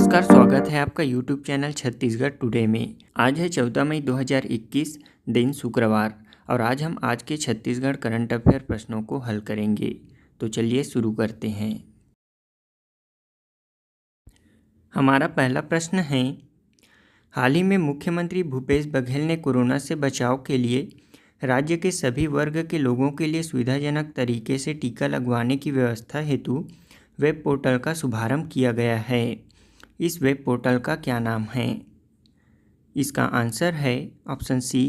नमस्कार, स्वागत है आपका YouTube चैनल छत्तीसगढ़ टुडे में। आज है 14 मई 2021, दिन शुक्रवार, और आज हम आज के छत्तीसगढ़ करंट अफेयर प्रश्नों को हल करेंगे। तो चलिए शुरू करते हैं। हमारा पहला प्रश्न है, हाल ही में मुख्यमंत्री भूपेश बघेल ने कोरोना से बचाव के लिए राज्य के सभी वर्ग के लोगों के लिए सुविधाजनक तरीके से टीका लगवाने की व्यवस्था हेतु वेब पोर्टल का शुभारंभ किया गया है। इस वेब पोर्टल का क्या नाम है? इसका आंसर है ऑप्शन सी,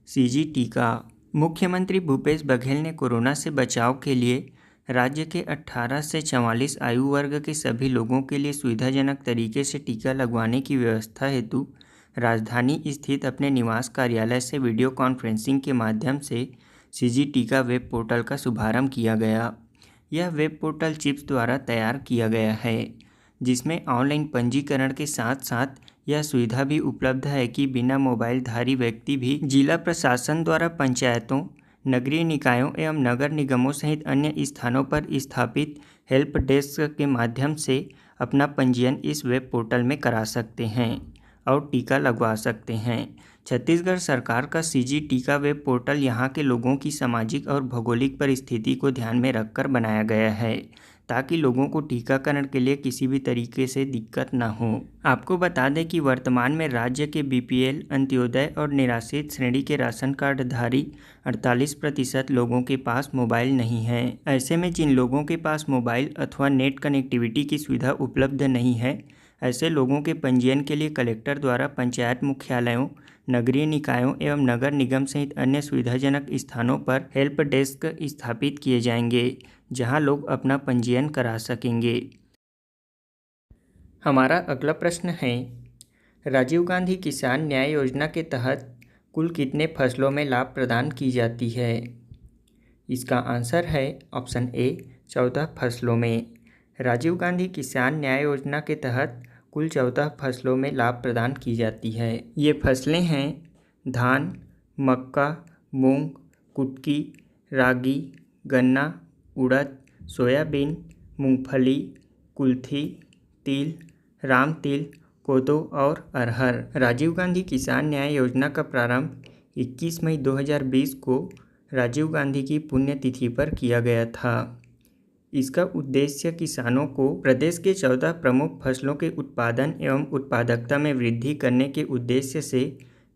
सीजी टीका। मुख्यमंत्री भूपेश बघेल ने कोरोना से बचाव के लिए राज्य के 18 से 44 आयु वर्ग के सभी लोगों के लिए सुविधाजनक तरीके से टीका लगवाने की व्यवस्था हेतु राजधानी स्थित अपने निवास कार्यालय से वीडियो कॉन्फ्रेंसिंग के माध्यम से सीजी टीका वेब पोर्टल का शुभारंभ किया गया। यह वेब पोर्टल चिप्स द्वारा तैयार किया गया है, जिसमें ऑनलाइन पंजीकरण के साथ साथ यह सुविधा भी उपलब्ध है कि बिना मोबाइलधारी व्यक्ति भी जिला प्रशासन द्वारा पंचायतों, नगरीय निकायों एवं नगर निगमों सहित अन्य स्थानों पर स्थापित हेल्प डेस्क के माध्यम से अपना पंजीयन इस वेब पोर्टल में करा सकते हैं और टीका लगवा सकते हैं। छत्तीसगढ़ सरकार का सीजी टीका वेब पोर्टल यहाँ के लोगों की सामाजिक और भौगोलिक परिस्थिति को ध्यान में रखकर बनाया गया है, ताकि लोगों को टीकाकरण के लिए किसी भी तरीके से दिक्कत न हो। आपको बता दें कि वर्तमान में राज्य के बीपीएल, अंत्योदय और निराश्रित श्रेणी के राशन कार्डधारी 48% लोगों के पास मोबाइल नहीं है। ऐसे में जिन लोगों के पास मोबाइल अथवा नेट कनेक्टिविटी की सुविधा उपलब्ध नहीं है, ऐसे लोगों के पंजीयन के लिए कलेक्टर द्वारा पंचायत मुख्यालयों, नगरीय निकायों एवं नगर निगम सहित अन्य सुविधाजनक स्थानों पर हेल्प डेस्क स्थापित किए जाएंगे, जहां लोग अपना पंजीयन करा सकेंगे। हमारा अगला प्रश्न है, राजीव गांधी किसान न्याय योजना के तहत कुल कितने फसलों में लाभ प्रदान की जाती है? इसका आंसर है ऑप्शन ए, 14 फसलों में। राजीव गांधी किसान न्याय योजना के तहत कुल 14 फसलों में लाभ प्रदान की जाती है। ये फसलें हैं धान, मक्का, मूंग, कुटकी, रागी, गन्ना, उड़द, सोयाबीन, मूंगफली, कुल्थी, तिल, राम तिल, कोदो और अरहर। राजीव गांधी किसान न्याय योजना का प्रारंभ 21 मई 2020 को राजीव गांधी की पुण्यतिथि पर किया गया था। इसका उद्देश्य किसानों को प्रदेश के 14 प्रमुख फसलों के उत्पादन एवं उत्पादकता में वृद्धि करने के उद्देश्य से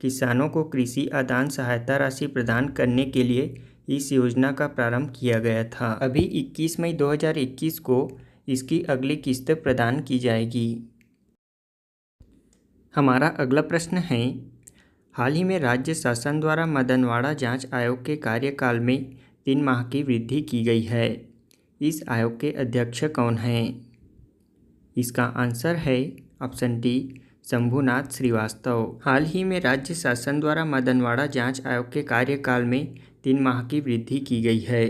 किसानों को कृषि आदान सहायता राशि प्रदान करने के लिए इस योजना का प्रारंभ किया गया था। अभी 21 मई 2021 को इसकी अगली किस्त प्रदान की जाएगी। हमारा अगला प्रश्न है, हाल ही में राज्य शासन द्वारा मदनवाड़ा जांच आयोग के कार्यकाल में 3 माह की वृद्धि की गई है। इस आयोग के अध्यक्ष कौन हैं? इसका आंसर है ऑप्शन डी, शंभुनाथ श्रीवास्तव। हाल ही में राज्य शासन द्वारा मदनवाड़ा जांच आयोग के कार्यकाल में 3 माह की वृद्धि की गई है।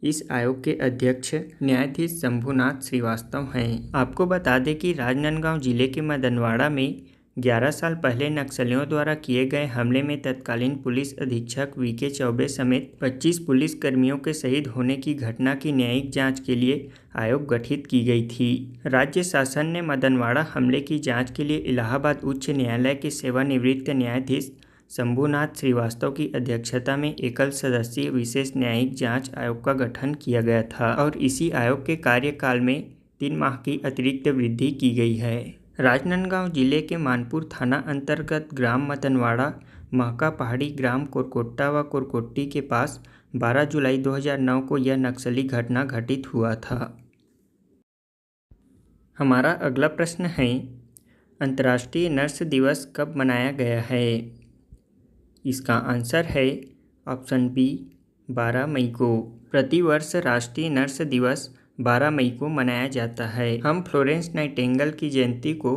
इस आयोग के अध्यक्ष न्यायाधीश शंभुनाथ श्रीवास्तव हैं। आपको बता दें कि राजनांदगांव जिले के मदनवाड़ा में 11 साल पहले नक्सलियों द्वारा किए गए हमले में तत्कालीन पुलिस अधीक्षक वीके चौबे समेत 25 पुलिस कर्मियों के शहीद होने की घटना की न्यायिक जांच के लिए आयोग गठित की गई थी। राज्य शासन ने मदनवाड़ा हमले की जांच के लिए इलाहाबाद उच्च न्यायालय के सेवानिवृत्त न्यायाधीश शंभुनाथ श्रीवास्तव की अध्यक्षता में एकल सदस्यीय विशेष न्यायिक जाँच आयोग का गठन किया गया था और इसी आयोग के कार्यकाल में 3 माह की अतिरिक्त वृद्धि की गई है। राजनांदगांव जिले के मानपुर थाना अंतर्गत ग्राम मदनवाड़ा, महका पहाड़ी, ग्राम कोरकोट्टा व कोरकोट्टी के पास 12 जुलाई 2009 को यह नक्सली घटना घटित हुआ था। हमारा अगला प्रश्न है, अंतर्राष्ट्रीय नर्स दिवस कब मनाया गया है? इसका आंसर है ऑप्शन बी, 12 मई को। प्रतिवर्ष राष्ट्रीय नर्स दिवस 12 मई को मनाया जाता है। हम फ्लोरेंस नाइटिंगेल की जयंती को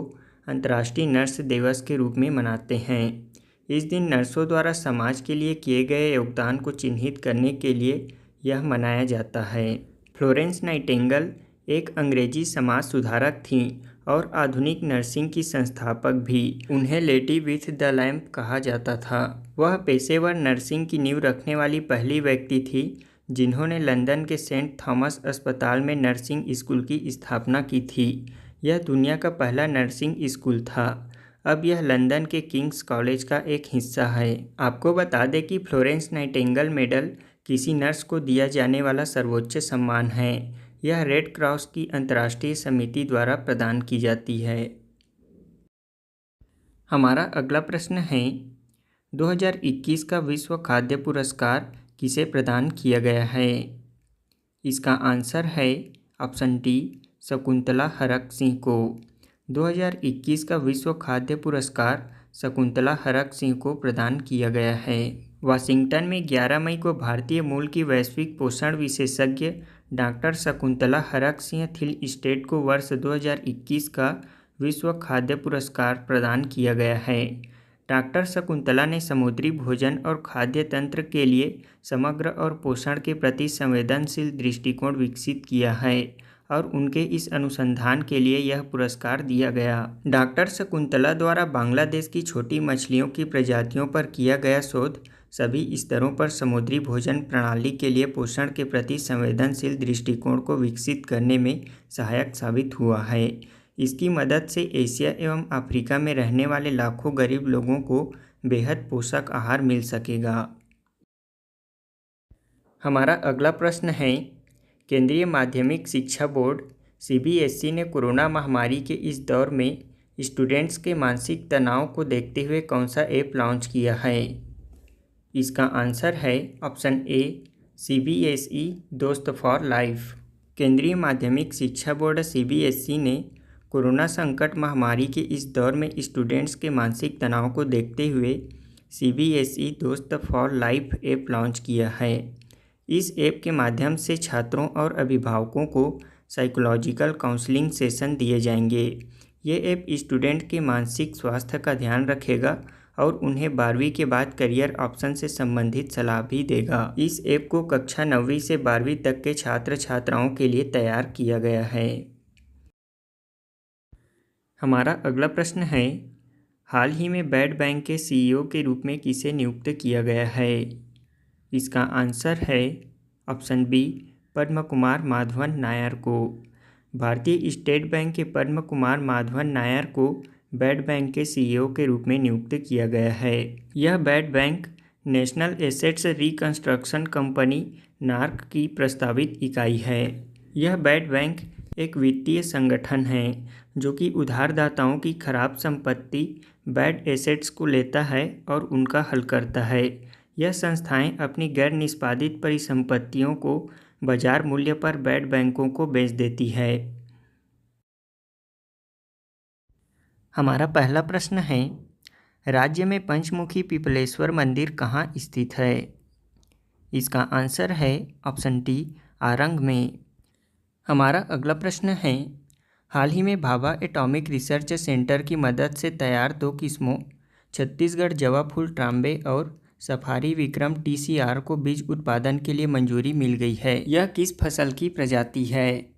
अंतर्राष्ट्रीय नर्स दिवस के रूप में मनाते हैं। इस दिन नर्सों द्वारा समाज के लिए किए गए योगदान को चिन्हित करने के लिए यह मनाया जाता है। फ्लोरेंस नाइटिंगेल एक अंग्रेजी समाज सुधारक थीं और आधुनिक नर्सिंग की संस्थापक भी। उन्हें लेडी विथ द लैम्प कहा जाता था। वह पेशेवर नर्सिंग की नींव रखने वाली पहली व्यक्ति थी जिन्होंने लंदन के सेंट थॉमस अस्पताल में नर्सिंग स्कूल की स्थापना की थी। यह दुनिया का पहला नर्सिंग स्कूल था। अब यह लंदन के किंग्स कॉलेज का एक हिस्सा है। आपको बता दें कि फ्लोरेंस नाइटिंगेल मेडल किसी नर्स को दिया जाने वाला सर्वोच्च सम्मान है। यह रेड क्रॉस की अंतर्राष्ट्रीय समिति द्वारा प्रदान की जाती है। हमारा अगला प्रश्न है, 2021 का विश्व खाद्य पुरस्कार किसे प्रदान किया गया है? इसका आंसर है ऑप्शन डी, शकुंतला हरक सिंह को। 2021 का विश्व खाद्य पुरस्कार शकुंतला हरक सिंह को प्रदान किया गया है। वाशिंगटन में 11 मई को भारतीय मूल की वैश्विक पोषण विशेषज्ञ doctor Shakuntala Harak Singh Thiel state को वर्ष 2021 का विश्व खाद्य पुरस्कार प्रदान किया गया है। डॉक्टर शकुंतला ने समुद्री भोजन और खाद्य तंत्र के लिए समग्र और पोषण के प्रति संवेदनशील दृष्टिकोण विकसित किया है और उनके इस अनुसंधान के लिए यह पुरस्कार दिया गया। डॉक्टर शकुंतला द्वारा बांग्लादेश की छोटी मछलियों की प्रजातियों पर किया गया शोध सभी स्तरों पर समुद्री भोजन प्रणाली के लिए पोषण के प्रति संवेदनशील दृष्टिकोण को विकसित करने में सहायक साबित हुआ है। इसकी मदद से एशिया एवं अफ्रीका में रहने वाले लाखों गरीब लोगों को बेहद पोषक आहार मिल सकेगा। हमारा अगला प्रश्न है, केंद्रीय माध्यमिक शिक्षा बोर्ड CBSE ने कोरोना महामारी के इस दौर में स्टूडेंट्स के मानसिक तनाव को देखते हुए कौन सा ऐप लॉन्च किया है? इसका आंसर है ऑप्शन ए, CBSE दोस्त फॉर लाइफ। केंद्रीय माध्यमिक शिक्षा बोर्ड CBSE ने कोरोना संकट महामारी के इस दौर में स्टूडेंट्स के मानसिक तनाव को देखते हुए CBSE दोस्त फॉर लाइफ ऐप लॉन्च किया है। इस ऐप के माध्यम से छात्रों और अभिभावकों को साइकोलॉजिकल काउंसलिंग सेशन दिए जाएंगे। ये ऐप स्टूडेंट के मानसिक स्वास्थ्य का ध्यान रखेगा और उन्हें 12वीं के बाद करियर ऑप्शन से संबंधित सलाह भी देगा। इस ऐप को कक्षा 9वीं से 12वीं तक के छात्र छात्राओं के लिए तैयार किया गया है। हमारा अगला प्रश्न है, हाल ही में बैड बैंक के CEO के रूप में किसे नियुक्त किया गया है? इसका आंसर है ऑप्शन बी, पद्म कुमार माधवन नायर को। भारतीय स्टेट बैंक के पद्म कुमार माधवन नायर को बैड बैंक के CEO के रूप में नियुक्त किया गया है। यह bad bank national assets reconstruction company नार्क की प्रस्तावित इकाई है। यह बैड बैंक एक वित्तीय संगठन है जो कि उधारदाताओं की खराब संपत्ति बैड एसेट्स को लेता है और उनका हल करता है। यह संस्थाएं अपनी गैर निष्पादित परिसंपत्तियों को बाजार मूल्य पर बैड बैंकों को बेच देती है। हमारा पहला प्रश्न है, राज्य में पंचमुखी पिपलेश्वर मंदिर कहाँ स्थित है? इसका आंसर है ऑप्शन डी, आरंग में। हमारा अगला प्रश्न है, हाल ही में भाभा एटॉमिक रिसर्च सेंटर की मदद से तैयार 2 किस्मों छत्तीसगढ़ जवा फूल ट्राम्बे और सफारी विक्रम TCR को बीज उत्पादन के लिए मंजूरी मिल गई है। यह किस फसल की प्रजाति है?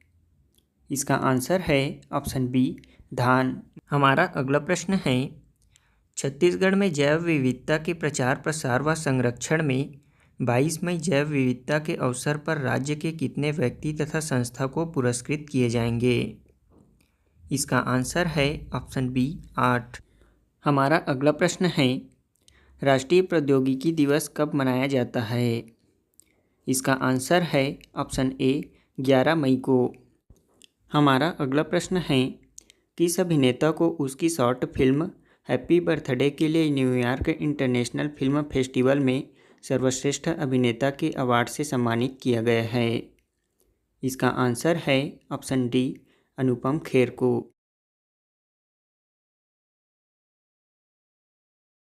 इसका आंसर है ऑप्शन बी, धान। हमारा अगला प्रश्न है, छत्तीसगढ़ में जैव विविधता के प्रचार प्रसार व संरक्षण में 22 मई जैव विविधता के अवसर पर राज्य के कितने व्यक्ति तथा संस्था को पुरस्कृत किए जाएंगे? इसका आंसर है ऑप्शन बी, 8। हमारा अगला प्रश्न है, राष्ट्रीय प्रौद्योगिकी दिवस कब मनाया जाता है? इसका आंसर है ऑप्शन ए, 11 मई को। हमारा अगला प्रश्न है, किस अभिनेता को उसकी शॉर्ट फिल्म हैप्पी बर्थडे के लिए न्यूयॉर्क इंटरनेशनल फिल्म फेस्टिवल में सर्वश्रेष्ठ अभिनेता के अवार्ड से सम्मानित किया गया है? इसका आंसर है ऑप्शन डी, अनुपम खेर को।